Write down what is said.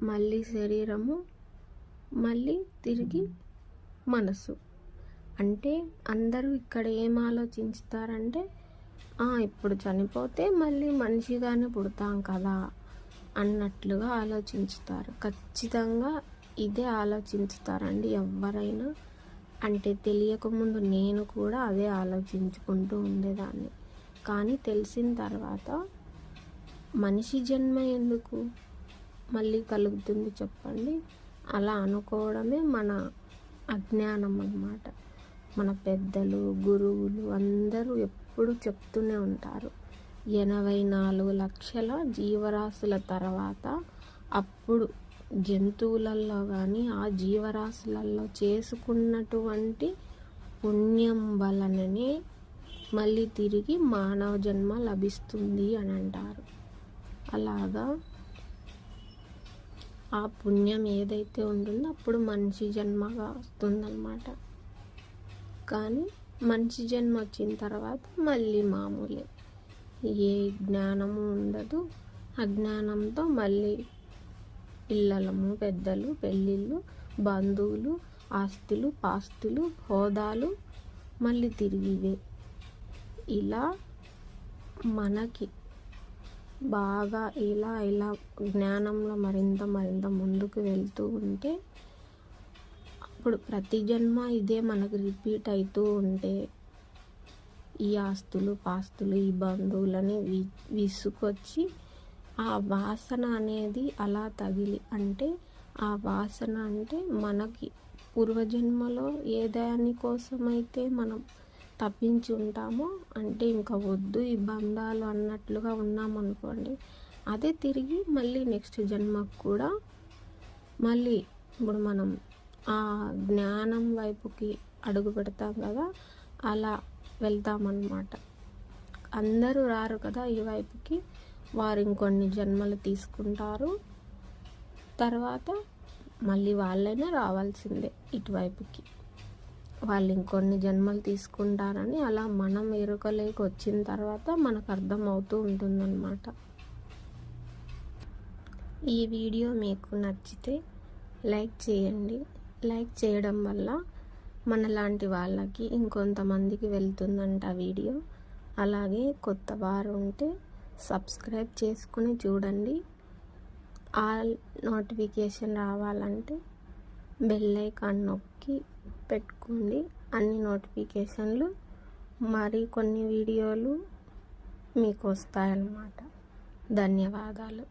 మళ్ళీ శరీరము, మళ్ళీ తిరిగి మనసు. అంటే అందరూ ఇక్కడ ఏం ఆలోచిస్తారంటే ఇప్పుడు చనిపోతే మళ్ళీ మనిషిగానే పుడతాం కదా అన్నట్లుగా ఆలోచిస్తారు. ఖచ్చితంగా ఇదే ఆలోచిస్తారండి ఎవరైనా. అంటే తెలియకముందు నేను కూడా అదే ఆలోచించుకుంటూ ఉండేదాన్ని. కానీ తెలిసిన తర్వాత మనిషి జన్మ ఎందుకు మళ్ళీ కలుగుతుంది చెప్పండి? అలా అనుకోవడమే మన అజ్ఞానం అన్నమాట. మన పెద్దలు, గురువులు అందరూ ఎప్పుడు చెప్తూనే ఉంటారు, 84 లక్షల జీవరాశుల తర్వాత అప్పుడు జంతువులలో కానీ ఆ జీవరాశులలో చేసుకున్నటువంటి పుణ్యం వలననే మళ్ళీ తిరిగి మానవ జన్మ లభిస్తుంది అని అంటారు. అలాగా ఆ పుణ్యం ఏదైతే ఉంటుందో అప్పుడు మనిషి జన్మగా వస్తుందన్నమాట. కానీ మనిషి జన్మ వచ్చిన తర్వాత మళ్ళీ మామూలే, ఏ జ్ఞానము ఉండదు. అజ్ఞానంతో మళ్ళీ పిల్లలము, పెద్దలు, పెళ్ళిళ్ళు, బంధువులు, ఆస్తులు, పాస్తులు, హోదాలు, మళ్ళీ తిరిగి ఇవే. ఇలా మనకి బాగా ఇలా జ్ఞానంలో మరింత ముందుకు వెళ్తూ ఉంటే అప్పుడు ప్రతి జన్మ ఇదే మనకు రిపీట్ అవుతూ ఉంటే ఈ ఆస్తులు, పాస్తులు, ఈ బంధువులని విసుకొచ్చి ఆ వాసన అనేది అలా తగిలి, అంటే ఆ వాసన అంటే మనకి పూర్వజన్మలో ఏ దానికోసమైతే మనం తప్పించి ఉంటామో, అంటే ఇంకా వద్దు ఈ బంధాలు అన్నట్లుగా ఉన్నామనుకోండి, అదే తిరిగి మళ్ళీ నెక్స్ట్ జన్మకు కూడా మళ్ళీ ఇప్పుడు మనం ఆ జ్ఞానం వైపుకి అడుగు పెడతాం కదా, అలా వెళ్తామన్నమాట. అందరూ రారు కదా ఈ వైపుకి, వారు ఇంకొన్ని జన్మలు తీసుకుంటారు. తర్వాత మళ్ళీ వాళ్ళైనా రావాల్సిందే ఇటువైపుకి, వాళ్ళు ఇంకొన్ని జన్మలు తీసుకుంటారని అలా మనం ఎరుకలేక వచ్చిన తర్వాత మనకు అర్థమవుతూ ఉంటుందన్నమాట. ఈ వీడియో మీకు నచ్చితే లైక్ చేయండి. లైక్ చేయడం వల్ల మనలాంటి వాళ్ళకి ఇంకొంతమందికి వెళ్తుందంట వీడియో. అలాగే కొత్త వారు ఉంటే సబ్స్క్రైబ్ చేసుకుని చూడండి. ఆల్ నోటిఫికేషన్ రావాలంటే బెల్ ఐకాన్ నొక్కి పెట్టుకోండి. అన్ని నోటిఫికేషన్లు, మరి కొన్ని వీడియోలు మీకు వస్తాయన్నమాట. ధన్యవాదాలు.